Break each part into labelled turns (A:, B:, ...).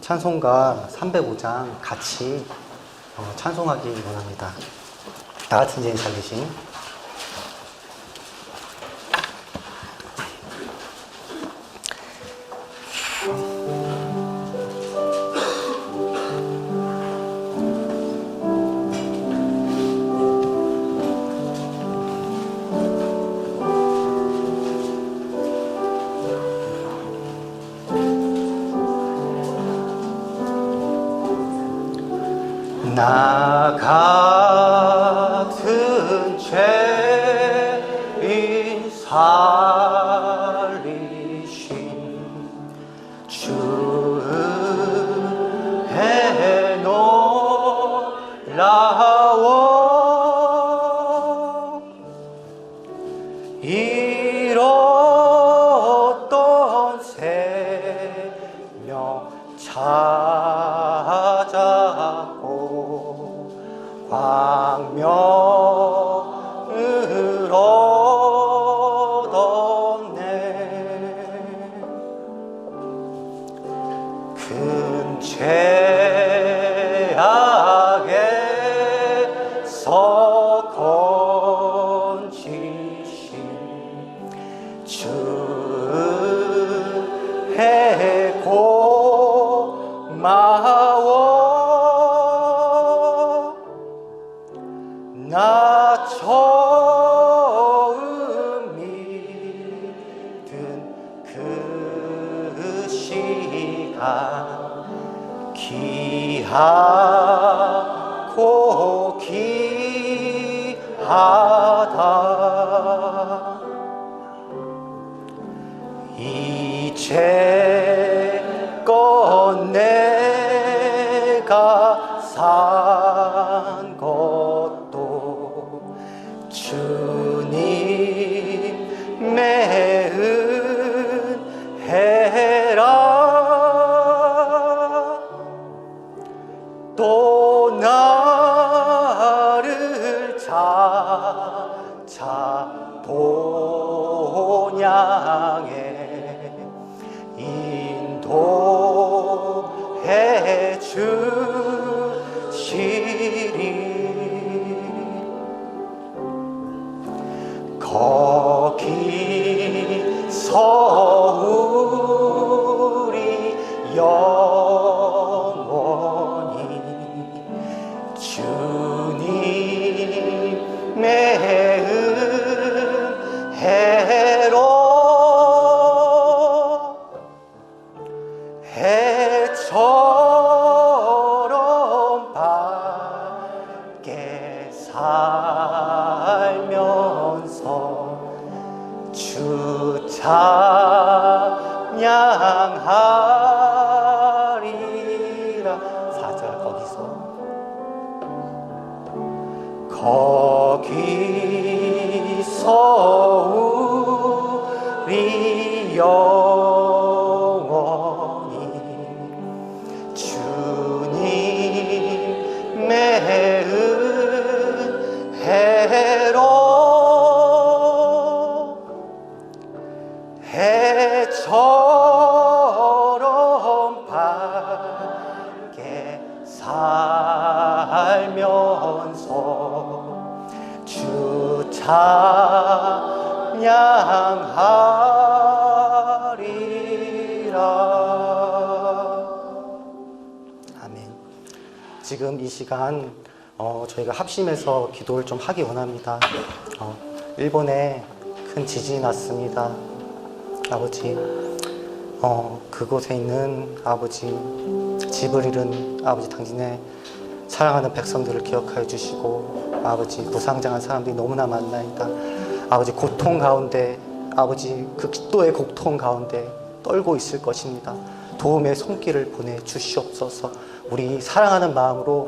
A: 찬송가 305장 같이 찬송하기 원합니다. 다 같이 이제 잘 계신. 나 같은 죄인 살리신 주 은혜 놀라워 잃었던 생명 찾았고 광명을 얻었네. 큰 죄악에서 건지신 주 은혜 고마워. 나 처음 믿은 그 시간 귀하고 귀하다. 이제껏 내가 산 것도 주님의 은혜라. 또 나를 찾아 본향에 인도해 주시리. 거기서 우리 영원히 주님의 은혜로 해처럼 밝게 살면서 주 찬양하리라. 4절 거기서 우리 영원히 주님의 은혜로 해처럼 밝게 살면서 주 찬양하리라. 아멘. 지금 이 시간 저희가 합심해서 기도를 좀 하기 원합니다. 일본에 큰 지진이 났습니다. 아버지, 그곳에 있는 아버지, 집을 잃은 아버지 당신의 사랑하는 백성들을 기억하여 주시고, 아버지 무상장한 사람들이 너무나 많나이다. 아버지 고통 가운데, 아버지 극도의 고통 가운데 떨고 있을 것입니다. 도움의 손길을 보내주시옵소서. 우리 사랑하는 마음으로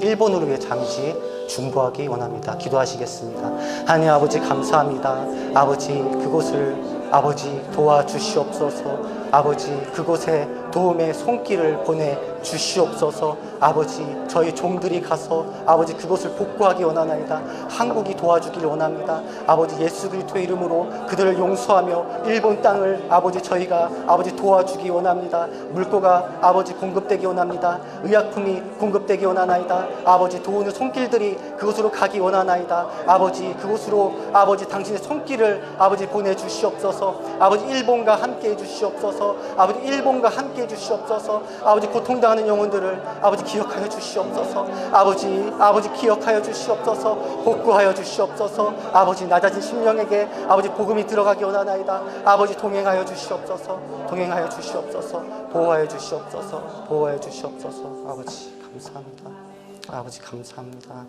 A: 일본을 위해 잠시 중보하기 원합니다. 기도하시겠습니다. 하나님 아버지 감사합니다. 아버지 그곳을 아버지 도와주시옵소서. 아버지 그곳에 도움의 손길을 보내 주시옵소서. 아버지 저희 종들이 가서 아버지 그것을 복구하기 원하나이다. 한국이 도와주길 원합니다. 아버지 예수 그리스도의 이름으로 그들을 용서하며 일본 땅을 아버지 저희가 아버지 도와주기 원합니다. 물고가 아버지 공급되기 원합니다. 의약품이 공급되기 원하나이다. 아버지 도우는 손길들이 그곳으로 가기 원하나이다. 아버지 그곳으로 아버지 당신의 손길을 아버지 보내주시옵소서. 아버지 일본과 함께 해주시옵소서. 아버지 일본과 함께 해주시옵소서. 아버지 고통당하는 영혼들을 아버지 기억하여 주시옵소서. 아버지 기억하여 주시옵소서. 복구하여 주시옵소서. 아버지 낮아진 심령에게 아버지 복음이 들어가기 원하나이다. 아버지 동행하여 주시옵소서. 동행하여 주시옵소서. 보호하여 주시옵소서. 보호하여 주시옵소서. 아버지 감사합니다. 아버지 감사합니다.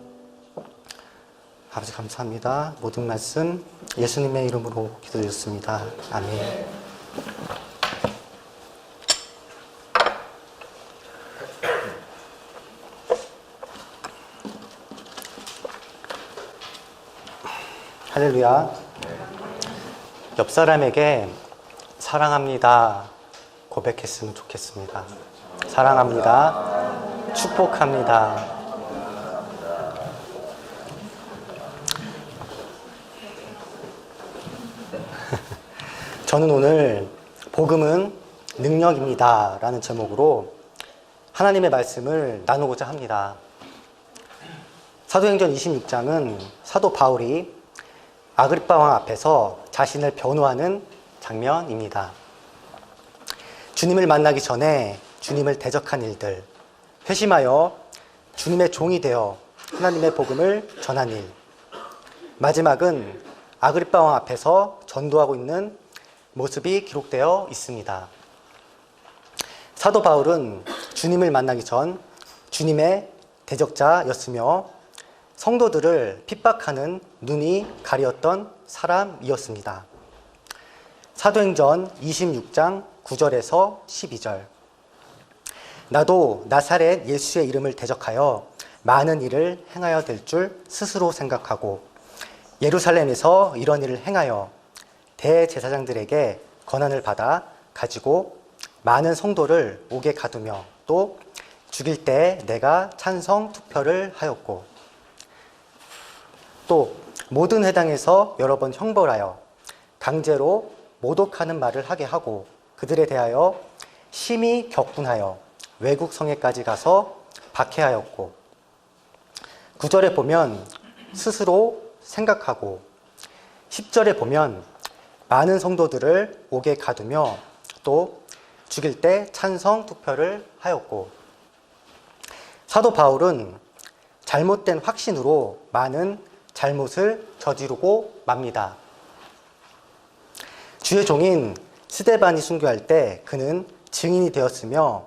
A: 아버지 감사합니다. 모든 말씀 예수님의 이름으로 기도드렸습니다. 아멘. 할렐루야. 옆 사람에게 사랑합니다 고백했으면 좋겠습니다. 사랑합니다. 축복합니다. 저는 오늘 복음은 능력입니다 라는 제목으로 하나님의 말씀을 나누고자 합니다. 사도행전 26장은 사도 바울이 아그리빠 왕 앞에서 자신을 변호하는 장면입니다. 주님을 만나기 전에 주님을 대적한 일들, 회심하여 주님의 종이 되어 하나님의 복음을 전한 일, 마지막은 아그리빠 왕 앞에서 전도하고 있는 모습이 기록되어 있습니다. 사도 바울은 주님을 만나기 전 주님의 대적자였으며 성도들을 핍박하는 눈이 가리었던 사람이었습니다. 사도행전 26장 9절에서 12절. 나도 나사렛 예수의 이름을 대적하여 많은 일을 행하여 될 줄 스스로 생각하고 예루살렘에서 이런 일을 행하여 대제사장들에게 권한을 받아 가지고 많은 성도를 옥에 가두며 또 죽일 때 내가 찬성 투표를 하였고 또 모든 회당에서 여러 번 형벌하여 강제로 모독하는 말을 하게 하고 그들에 대하여 심히 격분하여 외국 성에까지 가서 박해하였고 9절에 보면 스스로 생각하고 10절에 보면 많은 성도들을 옥에 가두며 또 죽일 때 찬성 투표를 하였고 사도 바울은 잘못된 확신으로 많은 잘못을 저지르고 맙니다. 주의 종인 스데반이 순교할 때 그는 증인이 되었으며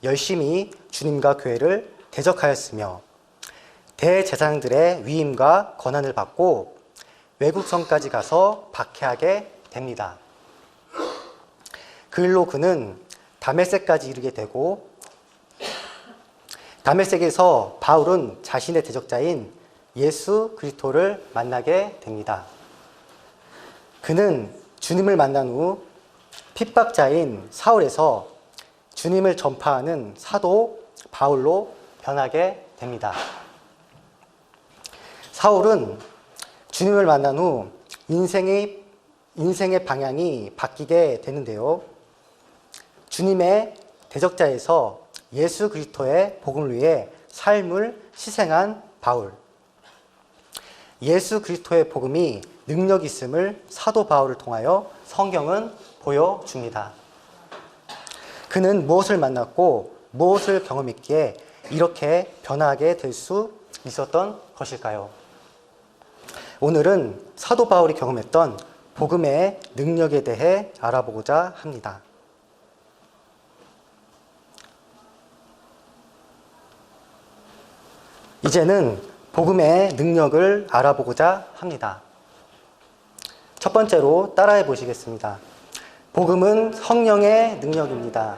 A: 열심히 주님과 교회를 대적하였으며 대제사장들의 위임과 권한을 받고 외국 성까지 가서 박해하게 됩니다. 그 일로 그는 다메섹까지 이르게 되고 다메섹에서 바울은 자신의 대적자인 예수 그리스도를 만나게 됩니다. 그는 주님을 만난 후 핍박자인 사울에서 주님을 전파하는 사도 바울로 변하게 됩니다. 사울은 주님을 만난 후 인생의 방향이 바뀌게 되는데요. 주님의 대적자에서 예수 그리스도의 복음을 위해 삶을 희생한 바울. 예수 그리스도의 복음이 능력 있음을 사도 바울을 통하여 성경은 보여줍니다. 그는 무엇을 만났고 무엇을 경험했기에 이렇게 변화하게 될 수 있었던 것일까요? 오늘은 사도 바울이 경험했던 복음의 능력에 대해 알아보고자 합니다. 이제는 복음의 능력을 알아보고자 합니다. 첫 번째로 따라해 보시겠습니다. 복음은 성령의 능력입니다.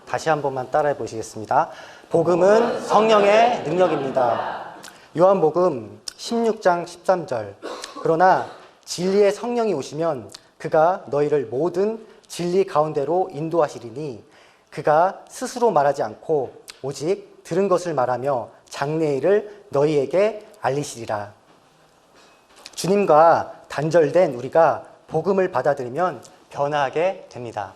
A: 다시 한 번만 따라해 보시겠습니다. 복음은 성령의 능력입니다. 요한복음 16장 13절. 그러나 진리의 성령이 오시면 그가 너희를 모든 진리 가운데로 인도하시리니 그가 스스로 말하지 않고 오직 들은 것을 말하며 장래일을 너희에게 알리시리라. 주님과 단절된 우리가 복음을 받아들이면 변화하게 됩니다.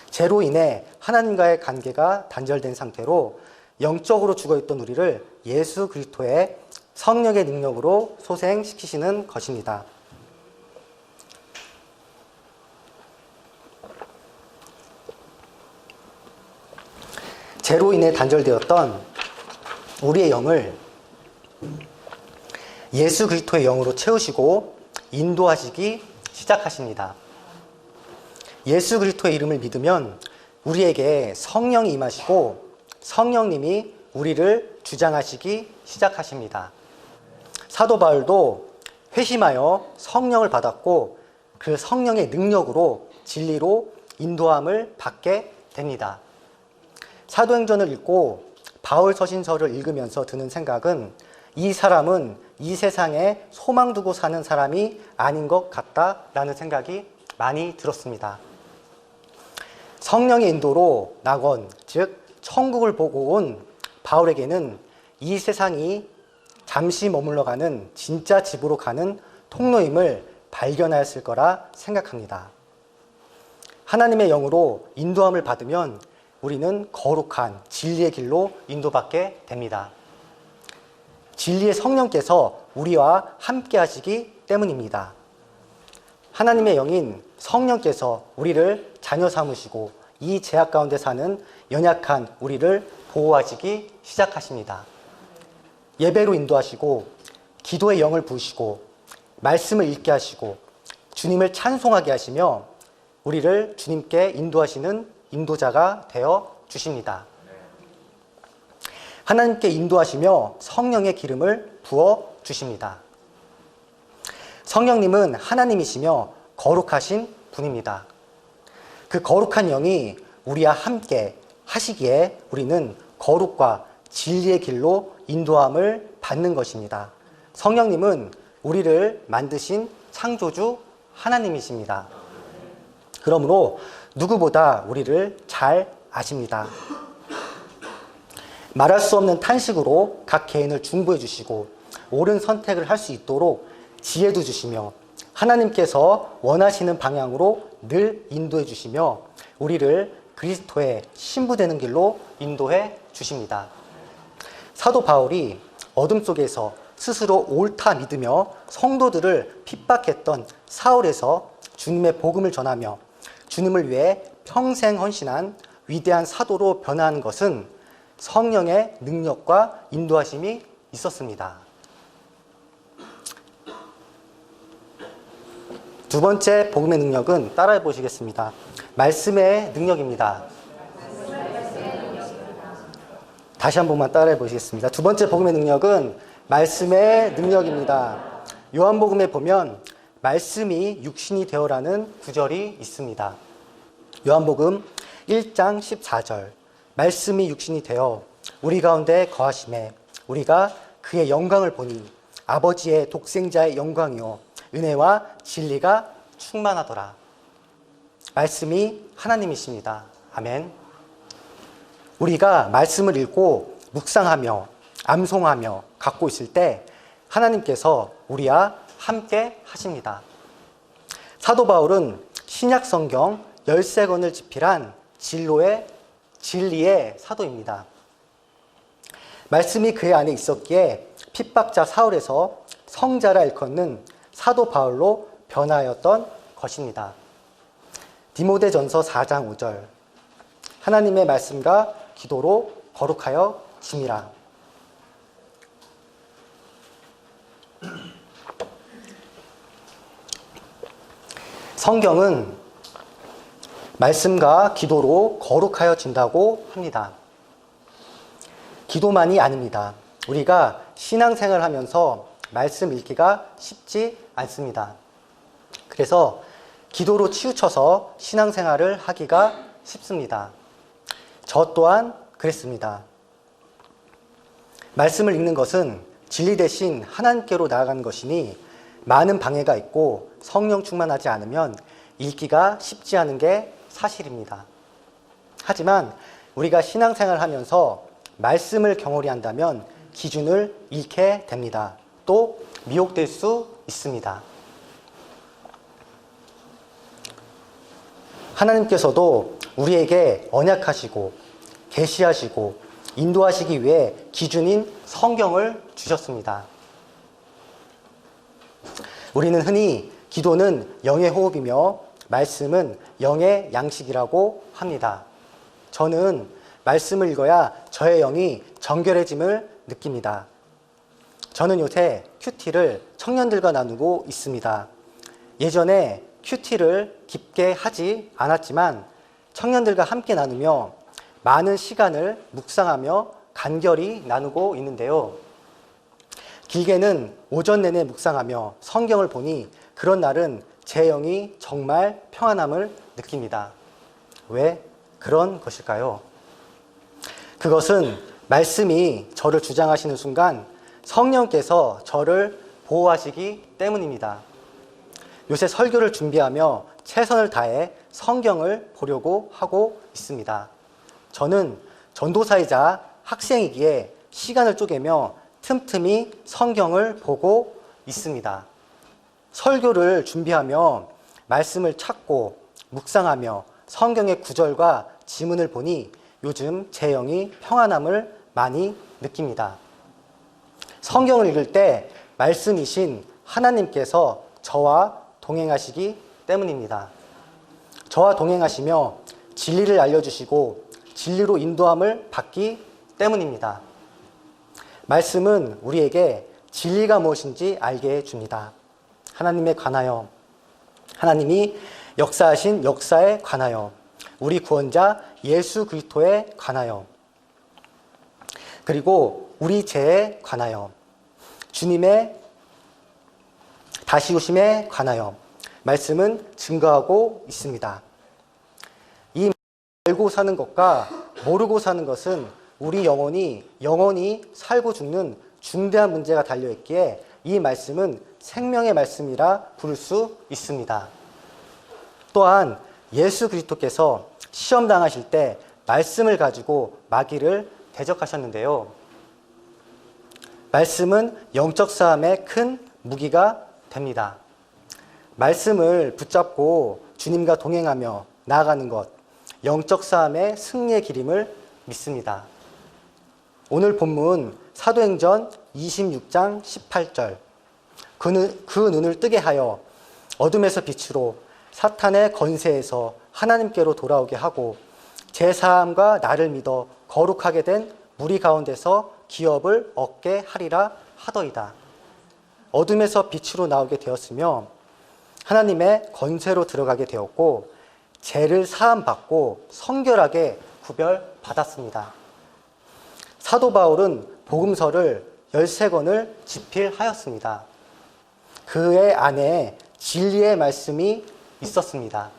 A: 죄로 인해 하나님과의 관계가 단절된 상태로 영적으로 죽어있던 우리를 예수 그리스도의 성령의 능력으로 소생시키시는 것입니다. 죄로 인해 단절되었던 우리의 영을 예수 그리스도의 영으로 채우시고 인도하시기 시작하십니다. 예수 그리스도의 이름을 믿으면 우리에게 성령이 임하시고 성령님이 우리를 주장하시기 시작하십니다. 사도 바울도 회심하여 성령을 받았고 그 성령의 능력으로 진리로 인도함을 받게 됩니다. 사도행전을 읽고 바울 서신서를 읽으면서 드는 생각은 이 사람은 이 세상에 소망 두고 사는 사람이 아닌 것 같다라는 생각이 많이 들었습니다. 성령의 인도로 낙원, 즉 천국을 보고 온 바울에게는 이 세상이 잠시 머물러가는 진짜 집으로 가는 통로임을 발견하였을 거라 생각합니다. 하나님의 영으로 인도함을 받으면 우리는 거룩한 진리의 길로 인도받게 됩니다. 진리의 성령께서 우리와 함께 하시기 때문입니다. 하나님의 영인 성령께서 우리를 자녀 삼으시고 이 죄악 가운데 사는 연약한 우리를 보호하시기 시작하십니다. 예배로 인도하시고 기도의 영을 부으시고 말씀을 읽게 하시고 주님을 찬송하게 하시며 우리를 주님께 인도하시는 인도자가 되어 주십니다. 하나님께 인도하시며 성령의 기름을 부어 주십니다. 성령님은 하나님이시며 거룩하신 분입니다. 그 거룩한 영이 우리와 함께 하시기에 우리는 거룩과 진리의 길로 인도함을 받는 것입니다. 성령님은 우리를 만드신 창조주 하나님이십니다. 그러므로 누구보다 우리를 잘 아십니다. 말할 수 없는 탄식으로 각 개인을 중보해 주시고 옳은 선택을 할 수 있도록 지혜도 주시며 하나님께서 원하시는 방향으로 늘 인도해 주시며 우리를 그리스도의 신부되는 길로 인도해 주십니다. 사도 바울이 어둠 속에서 스스로 옳다 믿으며 성도들을 핍박했던 사울에서 주님의 복음을 전하며 주님을 위해 평생 헌신한 위대한 사도로 변화한 것은 성령의 능력과 인도하심이 있었습니다. 두 번째 복음의 능력은 따라해 보시겠습니다. 말씀의 능력입니다. 다시 한 번만 따라해 보시겠습니다. 두 번째 복음의 능력은 말씀의 능력입니다. 요한복음에 보면 말씀이 육신이 되어라는 구절이 있습니다. 요한복음 1장 14절 말씀이 육신이 되어 우리 가운데 거하심에 우리가 그의 영광을 보니 아버지의 독생자의 영광이요 은혜와 진리가 충만하더라. 말씀이 하나님이십니다. 아멘. 우리가 말씀을 읽고 묵상하며 암송하며 갖고 있을 때 하나님께서 우리와 함께 하십니다. 사도 바울은 신약 성경 13권을 집필한 진리의 사도입니다. 말씀이 그의 안에 있었기에 핍박자 사울에서 성자라 일컫는 사도 바울로 변화하였던 것입니다. 디모데전서 4장 5절 하나님의 말씀과 기도로 거룩하여 짐이라. 성경은 말씀과 기도로 거룩하여 진다고 합니다. 기도만이 아닙니다. 우리가 신앙생활을 하면서 말씀 읽기가 쉽지 않습니다. 그래서 기도로 치우쳐서 신앙생활을 하기가 쉽습니다. 저 또한 그랬습니다. 말씀을 읽는 것은 진리 대신 하나님께로 나아가는 것이니 많은 방해가 있고 성령 충만하지 않으면 읽기가 쉽지 않은 게 사실입니다. 하지만 우리가 신앙생활을 하면서 말씀을 경홀히 한다면 기준을 잃게 됩니다. 또 미혹될 수 있습니다. 하나님께서도 우리에게 언약하시고 계시하시고 인도하시기 위해 기준인 성경을 주셨습니다. 우리는 흔히 기도는 영의 호흡이며 말씀은 영의 양식이라고 합니다. 저는 말씀을 읽어야 저의 영이 정결해짐을 느낍니다. 저는 요새 큐티를 청년들과 나누고 있습니다. 예전에 큐티를 깊게 하지 않았지만 청년들과 함께 나누며 많은 시간을 묵상하며 간결히 나누고 있는데요. 길게는 오전 내내 묵상하며 성경을 보니 그런 날은 제 영이 정말 평안함을 느낍니다. 왜 그런 것일까요? 그것은 말씀이 저를 주장하시는 순간 성령께서 저를 보호하시기 때문입니다. 요새 설교를 준비하며 최선을 다해 성경을 보려고 하고 있습니다. 저는 전도사이자 학생이기에 시간을 쪼개며 틈틈이 성경을 보고 있습니다. 설교를 준비하며 말씀을 찾고 묵상하며 성경의 구절과 지문을 보니 요즘 제 영이 평안함을 많이 느낍니다. 성경을 읽을 때 말씀이신 하나님께서 저와 동행하시기 때문입니다. 저와 동행하시며 진리를 알려주시고 진리로 인도함을 받기 때문입니다. 말씀은 우리에게 진리가 무엇인지 알게 해줍니다. 하나님에 관하여, 하나님이 역사하신 역사에 관하여, 우리 구원자 예수 그리스도에 관하여, 그리고 우리 죄에 관하여, 주님의 다시 오심에 관하여 말씀은 증거하고 있습니다. 이 알고 사는 것과 모르고 사는 것은 우리 영원히 살고 죽는 중대한 문제가 달려있기에 이 말씀은 생명의 말씀이라 부를 수 있습니다. 또한 예수 그리스도께서 시험 당하실 때 말씀을 가지고 마귀를 대적하셨는데요. 말씀은 영적 싸움에 큰 무기가 됩니다. 말씀을 붙잡고 주님과 동행하며 나아가는 것, 영적 싸움의 승리의 길임을 믿습니다. 오늘 본문 사도행전 26장 18절, 그 눈을 뜨게 하여 어둠에서 빛으로 사탄의 건세에서 하나님께로 돌아오게 하고 제4함과 나를 믿어 거룩하게 된 무리 가운데서 기업을 얻게 하리라 하더이다. 어둠에서 빛으로 나오게 되었으며 하나님의 건세로 들어가게 되었고 죄를 사함받고 성결하게 구별받았습니다. 사도 바울은 복음서를 13권을 집필하였습니다. 그의 안에 진리의 말씀이 있었습니다.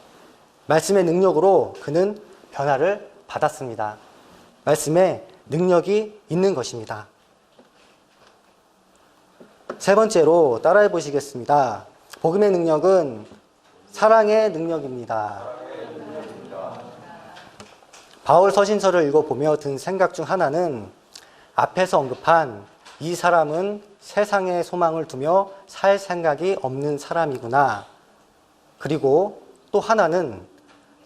A: 말씀의 능력으로 그는 변화를 받았습니다. 말씀에 능력이 있는 것입니다. 세 번째로 따라해 보시겠습니다. 복음의 능력은 사랑의 능력입니다. 바울 서신서를 읽어보며 든 생각 중 하나는 앞에서 언급한 이 사람은 세상에 소망을 두며 살 생각이 없는 사람이구나. 그리고 또 하나는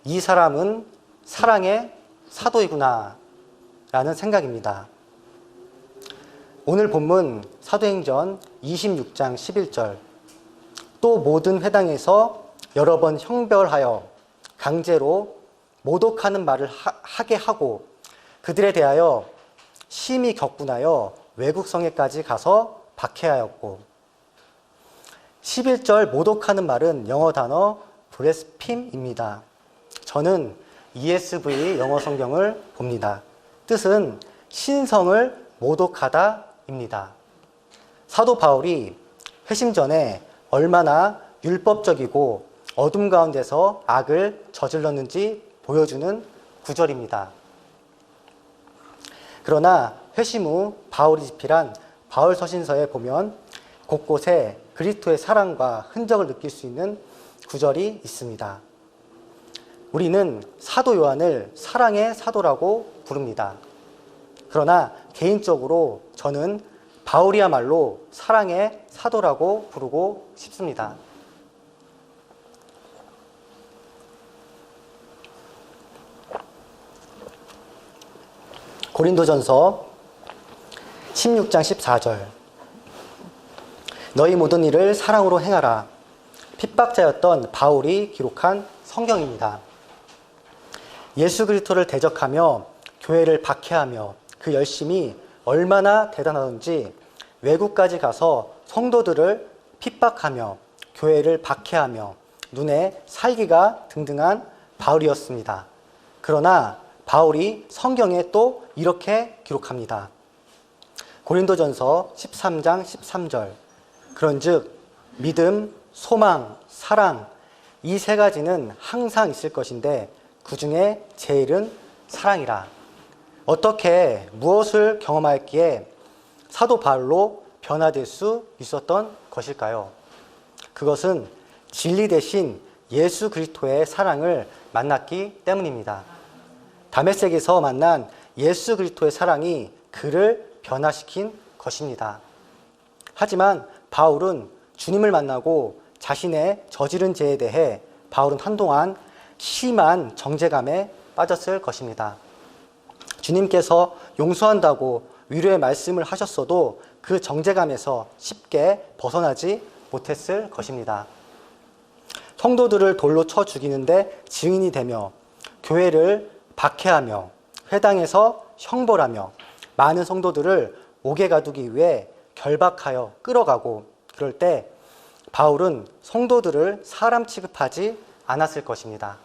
A: 이 사람은 사랑의 사도이구나 라는 생각입니다. 오늘 본문 사도행전 26장 11절, 또 모든 회당에서 여러 번 형벌하여 강제로 모독하는 말을 하게 하고 그들에 대하여 심히 격분하여 외국 성에까지 가서 박해하였고, 11절 모독하는 말은 영어 단어 브레스핌입니다. 저는 ESV 영어 성경을 봅니다. 뜻은 신성을 모독하다입니다. 사도 바울이 회심 전에 얼마나 율법적이고 어둠 가운데서 악을 저질렀는지 보여주는 구절입니다. 그러나 회심 후 바울이 집필한 바울 서신서에 보면 곳곳에 그리스도의 사랑과 흔적을 느낄 수 있는 구절이 있습니다. 우리는 사도 요한을 사랑의 사도라고 부릅니다. 그러나 개인적으로 저는 바울이야말로 사랑의 사도라고 부르고 싶습니다. 고린도전서 16장 14절 너희 모든 일을 사랑으로 행하라. 핍박자였던 바울이 기록한 성경입니다. 예수 그리스도를 대적하며 교회를 박해하며 그 열심이 얼마나 대단하던지 외국까지 가서 성도들을 핍박하며 교회를 박해하며 눈에 살기가 등등한 바울이었습니다. 그러나 바울이 성경에 또 이렇게 기록합니다. 고린도전서 13장 13절 그런즉 믿음, 소망, 사랑 이 세 가지는 항상 있을 것인데 그 중에 제일은 사랑이라. 어떻게 무엇을 경험하였기에 사도 바울로 변화될 수 있었던 것일까요? 그것은 진리 대신 예수 그리스도의 사랑을 만났기 때문입니다. 다메섹에서 만난 예수 그리스도의 사랑이 그를 변화시킨 것입니다. 하지만 바울은 주님을 만나고 자신의 저지른 죄에 대해 바울은 한동안 심한 정죄감에 빠졌을 것입니다. 주님께서 용서한다고 위로의 말씀을 하셨어도 그 정죄감에서 쉽게 벗어나지 못했을 것입니다. 성도들을 돌로 쳐 죽이는데 증인이 되며 교회를 박해하며 회당에서 형벌하며 많은 성도들을 옥에 가두기 위해 결박하여 끌어가고 그럴 때 바울은 성도들을 사람 취급하지 않았을 것입니다.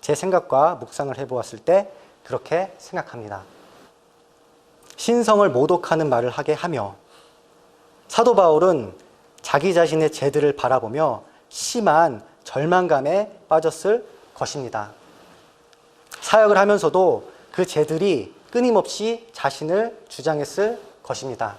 A: 제 생각과 묵상을 해보았을 때 그렇게 생각합니다. 신성을 모독하는 말을 하게 하며 사도 바울은 자기 자신의 죄들을 바라보며 심한 절망감에 빠졌을 것입니다. 사역을 하면서도 그 죄들이 끊임없이 자신을 주장했을 것입니다.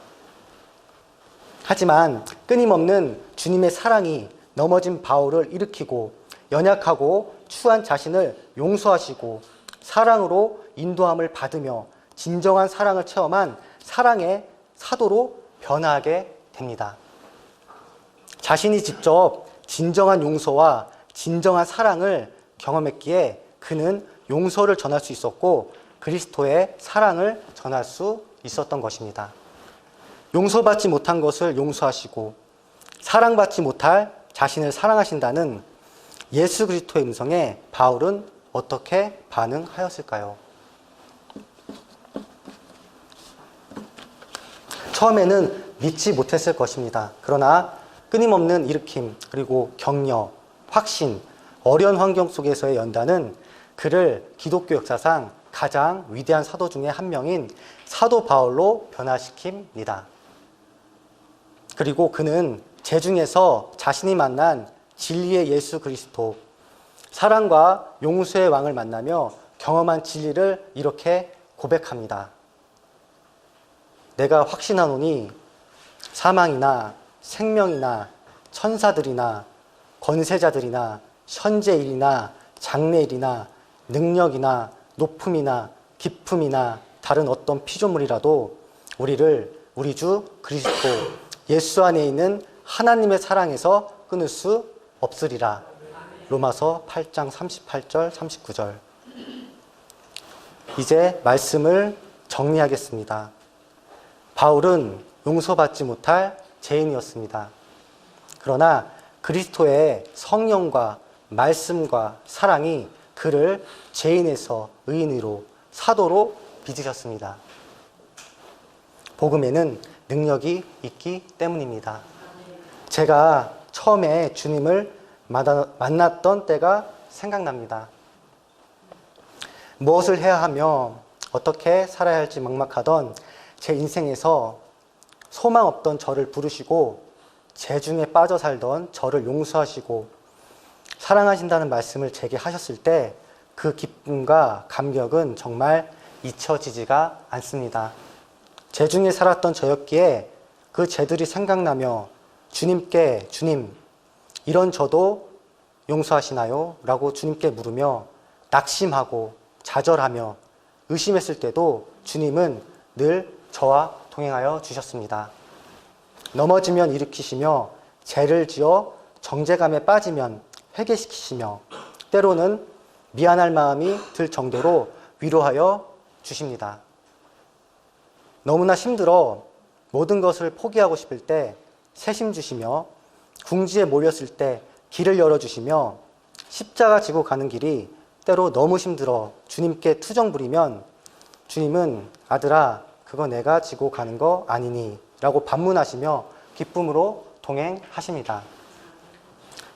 A: 하지만 끊임없는 주님의 사랑이 넘어진 바울을 일으키고 연약하고 추한 자신을 용서하시고 사랑으로 인도함을 받으며 진정한 사랑을 체험한 사랑의 사도로 변화하게 됩니다. 자신이 직접 진정한 용서와 진정한 사랑을 경험했기에 그는 용서를 전할 수 있었고 그리스도의 사랑을 전할 수 있었던 것입니다. 용서받지 못한 것을 용서하시고 사랑받지 못할 자신을 사랑하신다는 예수 그리스도의 음성에 바울은 어떻게 반응하였을까요? 처음에는 믿지 못했을 것입니다. 그러나 끊임없는 일으킴, 그리고 격려, 확신, 어려운 환경 속에서의 연단은 그를 기독교 역사상 가장 위대한 사도 중에 한 명인 사도 바울로 변화시킵니다. 그리고 그는 죄중에서 자신이 만난 진리의 예수 그리스도, 사랑과 용서의 왕을 만나며 경험한 진리를 이렇게 고백합니다. 내가 확신하노니 사망이나 생명이나 천사들이나 권세자들이나 현재일이나 장래일이나 능력이나 높음이나 깊음이나 다른 어떤 피조물이라도 우리를 우리 주 그리스도 예수 안에 있는 하나님의 사랑에서 끊을 수 없으리라. 로마서 8장 38절 39절. 이제 말씀을 정리하겠습니다. 바울은 용서받지 못할 죄인이었습니다. 그러나 그리스도의 성령과 말씀과 사랑이 그를 죄인에서 의인으로 사도로 빚으셨습니다. 복음에는 능력이 있기 때문입니다. 제가 처음에 주님을 만났던 때가 생각납니다. 무엇을 해야 하며 어떻게 살아야 할지 막막하던 제 인생에서 소망 없던 저를 부르시고 죄중에 빠져 살던 저를 용서하시고 사랑하신다는 말씀을 제게 하셨을 때 그 기쁨과 감격은 정말 잊혀지지가 않습니다. 죄중에 살았던 저였기에 그 죄들이 생각나며 주님께 주님, 이런 저도 용서하시나요? 라고 주님께 물으며 낙심하고 좌절하며 의심했을 때도 주님은 늘 저와 동행하여 주셨습니다. 넘어지면 일으키시며 죄를 지어 정죄감에 빠지면 회개시키시며 때로는 미안할 마음이 들 정도로 위로하여 주십니다. 너무나 힘들어 모든 것을 포기하고 싶을 때 새심 주시며 궁지에 몰렸을 때 길을 열어주시며 십자가 지고 가는 길이 때로 너무 힘들어 주님께 투정 부리면 주님은 아들아 그거 내가 지고 가는 거 아니니 라고 반문하시며 기쁨으로 동행하십니다.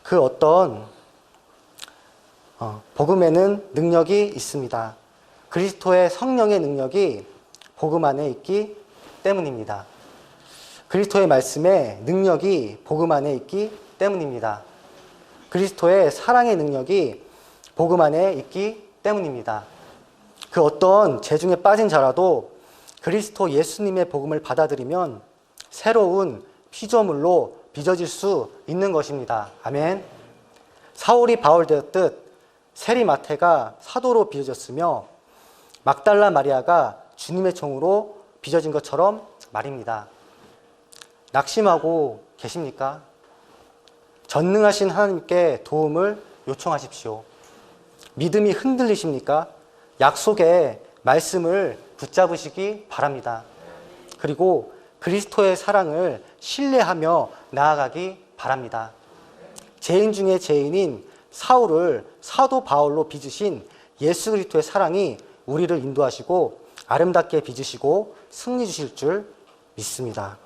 A: 그 어떤 복음에는 능력이 있습니다. 그리스도의 성령의 능력이 복음 안에 있기 때문입니다. 그리스도의 말씀에 능력이 복음 안에 있기 때문입니다. 그리스도의 사랑의 능력이 복음 안에 있기 때문입니다. 그 어떤 죄중에 빠진 자라도 그리스도 예수님의 복음을 받아들이면 새로운 피조물로 빚어질 수 있는 것입니다. 아멘. 사울이 바울 되었듯 세리마태가 사도로 빚어졌으며 막달라 마리아가 주님의 종으로 빚어진 것처럼 말입니다. 낙심하고 계십니까? 전능하신 하나님께 도움을 요청하십시오. 믿음이 흔들리십니까? 약속의 말씀을 붙잡으시기 바랍니다. 그리고 그리스도의 사랑을 신뢰하며 나아가기 바랍니다. 죄인 중에 죄인인 사울을 사도 바울로 빚으신 예수 그리스도의 사랑이 우리를 인도하시고 아름답게 빚으시고 승리 주실 줄 믿습니다.